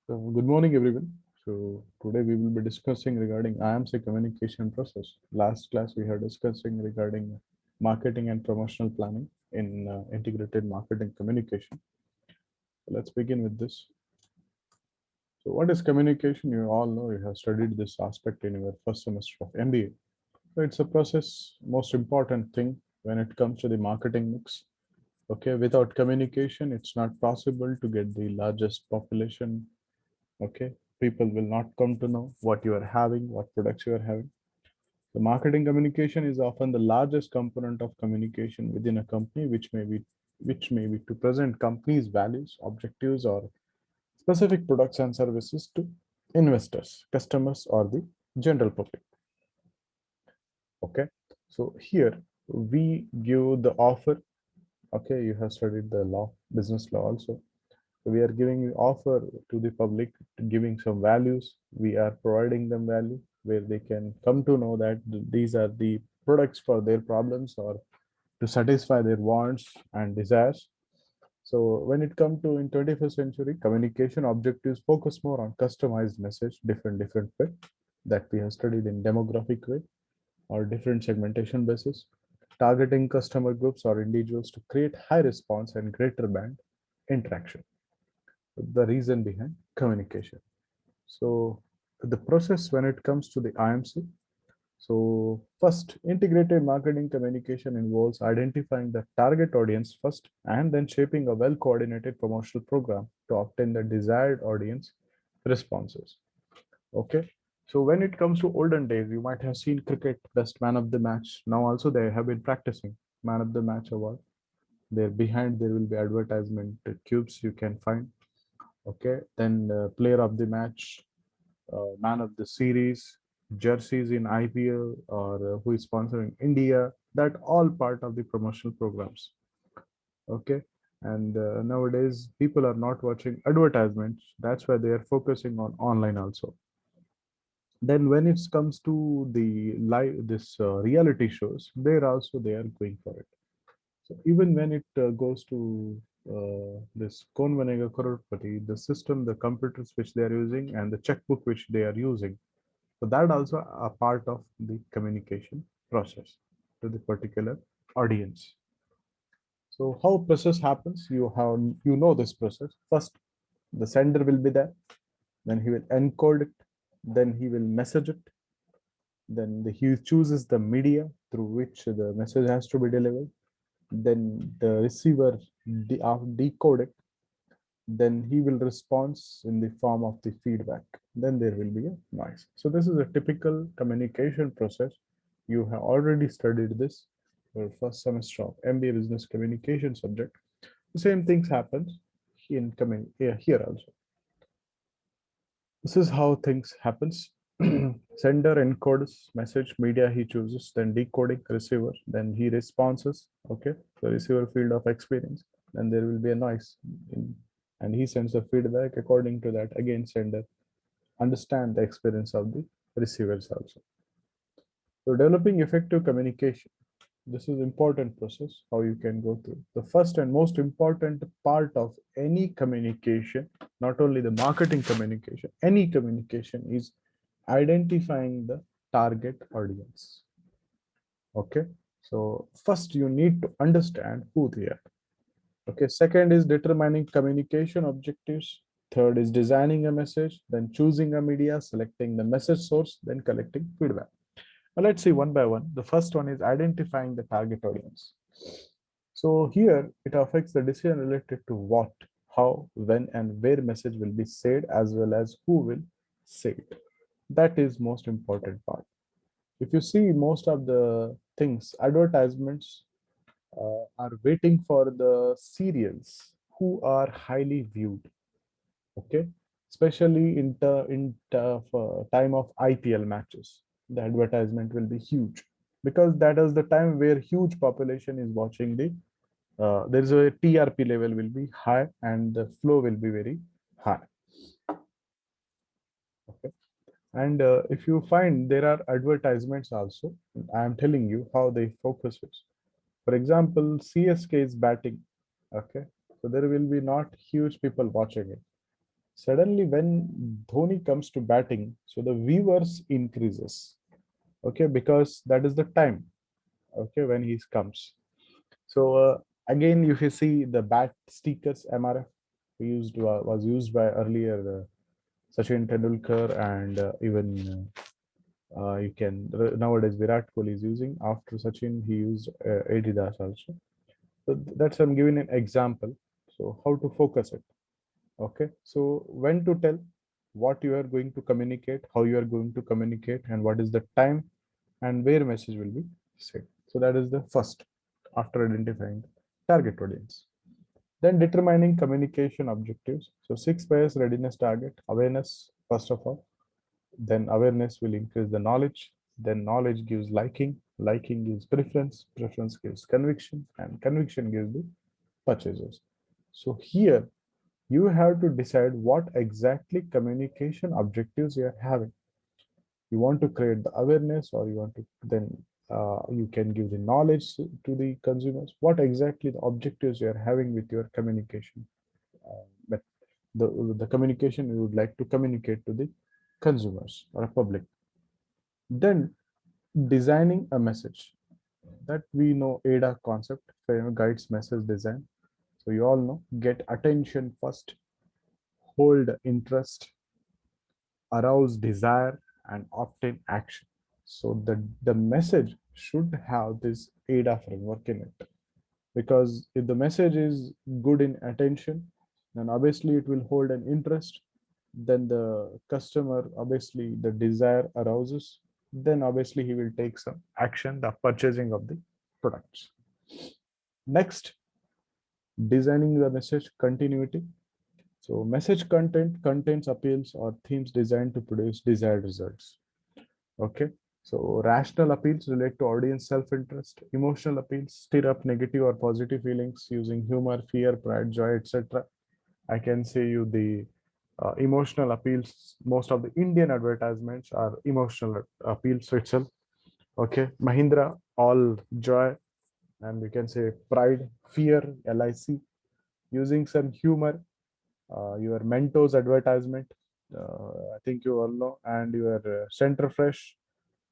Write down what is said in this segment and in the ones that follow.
So good morning, everyone. So today we will be discussing regarding IMC communication process. Last class we are discussing regarding marketing and promotional planning in integrated marketing communication. So let's begin with this. So what is communication? You all know you have studied this aspect in your first semester of MBA. So it's a process, most important thing when it comes to the marketing mix. Okay, without communication, it's not possible to get the largest population. Okay, people will not come to know what you are having, what products you are having. The marketing communication is often the largest component of communication within a company, which may be to present company's values, objectives, or specific products and services to investors, customers, or the general public. Okay, so here we give the offer. Okay, you have studied the law, business law also. We are giving offer to the public, giving some values. We are providing them value where they can come to know that these are the products for their problems or to satisfy their wants and desires. So when it comes to in 21st century, communication objectives focus more on customized message, different way that we have studied in demographic way or different segmentation basis, targeting customer groups or individuals to create high response and greater band interaction, the reason behind communication. So the process when it comes to the IMC. So first, integrated marketing communication involves identifying the target audience first and then shaping a well-coordinated promotional program to obtain the desired audience responses. Okay. So when it comes to olden days, you might have seen cricket best man of the match. Now also they have been practicing man of the match award. There behind there will be advertisement cubes you can find. Okay, then player of the match, man of the series, jerseys in IPL, or who is sponsoring India. That all part of the promotional programs. Okay, and nowadays people are not watching advertisements. That's why they are focusing on online also. Then when it comes to the live this reality shows, there also they are going for it. So even when it goes to this Kaun Banega Crorepati, the system, the computers which they are using, and the checkbook which they are using, so that also a part of the communication process to the particular audience. So how process happens? You know this process. First, the sender will be there, then he will encode it, then he will message it, then he chooses the media through which the message has to be delivered, then the receiver decode it, then he will respond in the form of the feedback. Then there will be a noise. So this is a typical communication process. You have already studied this for first semester of MBA Business Communication subject. The same things happens in here also. This is how things happens. Sender encodes message, media he chooses, then decoding receiver, then he responses. Okay, so receiver field of experience, then there will be a noise and he sends a feedback according to that. Again, sender understand the experience of the receivers also. So developing effective communication, this is important process how you can go through. The first and most important part of any communication, not only the marketing communication, any communication, is identifying the target audience. Okay, so first you need to understand who they are. Okay, second is determining communication objectives. Third is designing a message, then choosing a media, selecting the message source, then collecting feedback. Now let's see one by one. The first one is identifying the target audience. So here it affects the decision related to what, how, when, and where message will be said, as well as who will say it. That is most important part. If you see most of the things, advertisements are waiting for the serials who are highly viewed. Okay, especially in time of IPL matches, the advertisement will be huge because that is the time where huge population is watching the. There is a TRP level will be high and the flow will be very high. Okay, and if you find there are advertisements also, I am telling you how they focus it. For example, CSK is batting. Okay, so there will be not huge people watching it. Suddenly when Dhoni comes to batting, so the viewers increases, okay, because that is the time, okay, when he comes. So again, if you see the bat stickers, MRF was used by earlier Sachin Tendulkar, and even you can nowadays Virat Kohli is using. After Sachin, he used Adidas also. So that's I'm giving an example. So how to focus it? Okay. So when to tell, what you are going to communicate, how you are going to communicate, and what is the time and where message will be said. So that is the first after identifying the target audience. Then determining communication objectives. So 6 pairs readiness target, awareness, first of all. Then awareness will increase the knowledge. Then knowledge gives liking. Liking gives preference. Preference gives conviction. And conviction gives the purchases. So here you have to decide what exactly communication objectives you are having. You want to create the awareness, or you want to then you can give the knowledge to the consumers. What exactly the objectives you are having with your communication? But the communication you would like to communicate to the consumers or a public. Then designing a message, that we know ADA concept, guides message design. So you all know, get attention first, hold interest, arouse desire, and obtain action. So the message should have this ADA framework in it. Because if the message is good in attention, then obviously it will hold an interest. Then the customer, obviously the desire arouses. Then obviously he will take some action, the purchasing of the products. Next, designing the message continuity. So message content contains appeals or themes designed to produce desired results. Okay. So rational appeals relate to audience self-interest. Emotional appeals stir up negative or positive feelings using humor, fear, pride, joy, etc. I can say you the emotional appeals. Most of the Indian advertisements are emotional appeals itself. Okay. Mahindra, all joy, and we can say pride, fear, LIC, using some humor. Your Mentos advertisement, I think you all know, and your Center Fresh,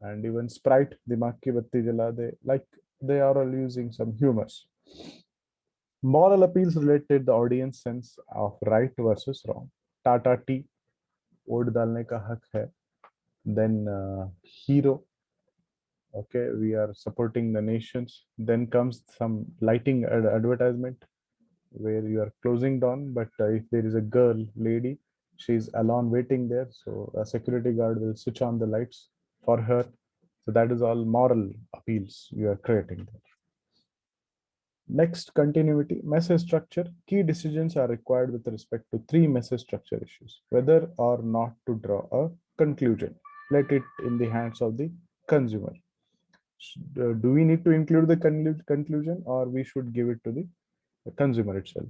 and even Sprite, the Makki Batti Jala, they are all using some humors. Moral appeals related the audience sense of right versus wrong. Tata tea, vote डालने का हक है. Then hero, okay, we are supporting the nations. Then comes some lighting advertisement where you are closing down, but if there is a girl, lady, she's alone waiting there, so a security guard will switch on the lights for her. So that is all moral appeals you are creating there. Next, continuity, message structure. Key decisions are required with respect to three message structure issues: whether or not to draw a conclusion. Let it in the hands of the consumer. Do we need to include the conclusion, or we should give it to the consumer itself?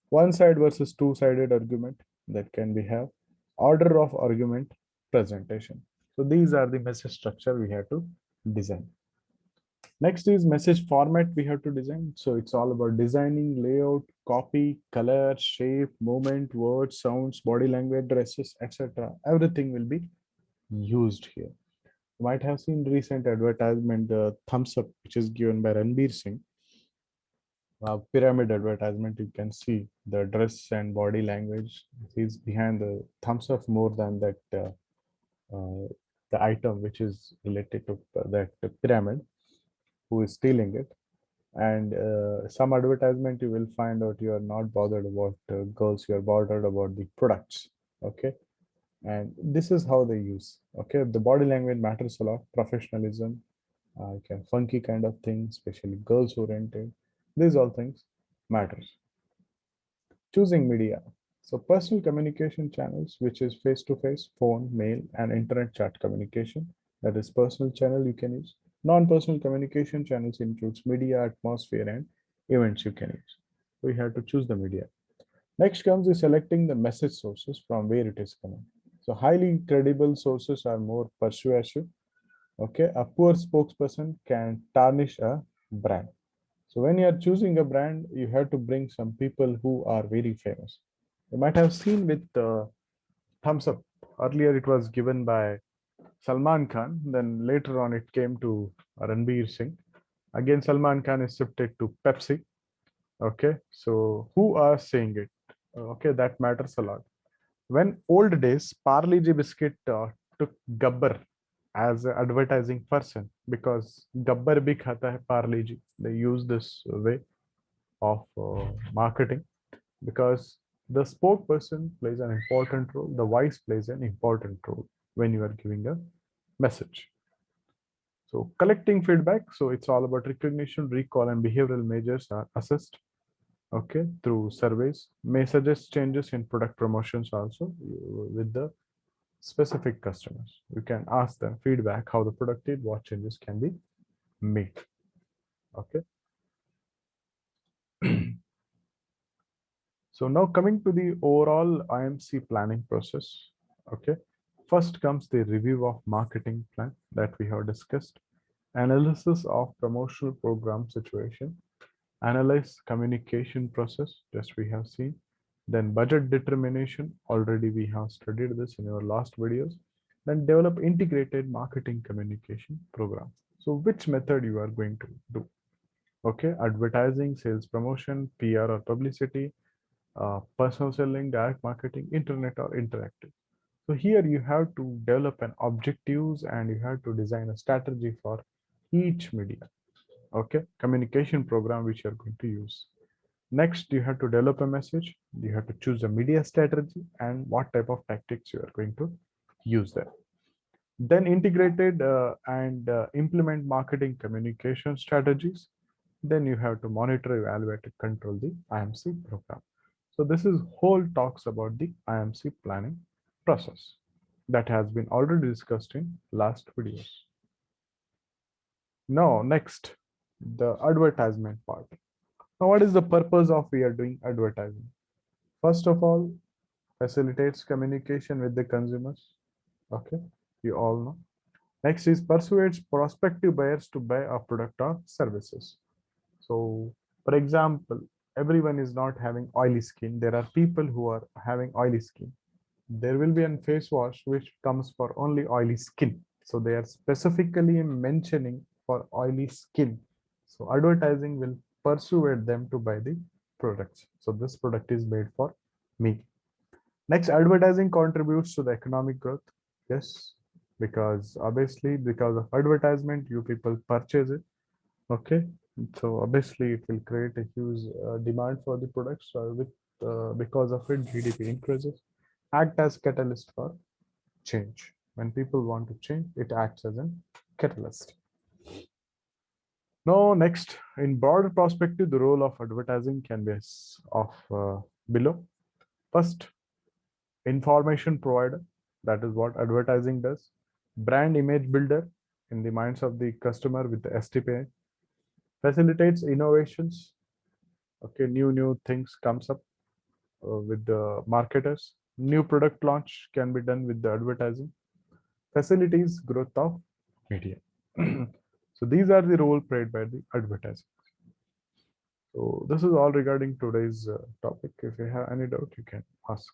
One side versus two-sided argument, that can be have. Order of argument, presentation. So these are the message structure we have to design. Next is message format we have to design. So it's all about designing, layout, copy, color, shape, movement, words, sounds, body language, dresses, etc. Everything will be used here. You might have seen recent advertisement, the thumbs up, which is given by Ranbir Singh. Pyramid advertisement, you can see the dress and body language is behind the thumbs up more than that the item which is related to that pyramid, who is stealing it. And some advertisement you will find out you are not bothered about girls, you are bothered about the products. Okay. And this is how they use. Okay, the body language matters a lot. Professionalism, can funky kind of things, especially girls oriented. These all things matters. Choosing media. So personal communication channels, which is face-to-face, phone, mail, and internet chat communication. That is personal channel you can use. Non-personal communication channels includes media, atmosphere, and events you can use. We have to choose the media. Next comes the selecting the message sources from where it is coming. So highly credible sources are more persuasive. Okay, a poor spokesperson can tarnish a brand. So when you are choosing a brand, you have to bring some people who are very famous. You might have seen with thumbs up. Earlier it was given by Salman Khan, then later on it came to Ranbir Singh. Again, Salman Khan is shifted to Pepsi. Okay, so who are saying it? Okay, that matters a lot. When old days, Parle G biscuit took Gabbar as an advertising person because Gabbar bhi khata hai Parle G. They use this way of marketing because the spokesperson plays an important role, the voice plays an important role when you are giving a message. So collecting feedback, so it's all about recognition, recall, and behavioral measures are assessed, okay, through surveys, may suggest changes in product promotions also with the specific customers. You can ask them feedback, how the product is, what changes can be made, okay. So now coming to the overall IMC planning process, okay. First comes the review of marketing plan that we have discussed, analysis of promotional program situation, analyze communication process, just we have seen, then budget determination, already we have studied this in our last videos, then develop integrated marketing communication program. So which method you are going to do? Okay, advertising, sales promotion, PR or publicity, personal selling, direct marketing, internet or interactive. So here you have to develop an objectives and you have to design a strategy for each media. Okay, communication program which you are going to use. Next, you have to develop a message. You have to choose a media strategy and what type of tactics you are going to use there. Then integrated and implement marketing communication strategies. Then you have to monitor, evaluate, and control the IMC program. So this is whole talks about the IMC planning process that has been already discussed in last videos. Now, next, the advertisement part. Now, what is the purpose of we are doing advertising? First of all, facilitates communication with the consumers. Okay, you all know. Next is persuades prospective buyers to buy a product or services. So, for example, everyone is not having oily skin. There are people who are having oily skin. There will be a face wash which comes for only oily skin. So they are specifically mentioning for oily skin. So advertising will persuade them to buy the products. So this product is made for me. Next, advertising contributes to the economic growth. Yes, because obviously because of advertisement, you people purchase it. Okay, so obviously it will create a huge demand for the products with because of it GDP increases, act as catalyst for change. When people want to change, it acts as a catalyst. Now, next, in broader perspective, the role of advertising can be of below. First, information provider. That is what advertising does. Brand image builder in the minds of the customer with the STP. Facilitates innovations. Okay, new things comes up with the marketers. New product launch can be done with the advertising. Facilities growth of media. So these are the role played by the advertising. So this is all regarding today's topic. If you have any doubt, you can ask.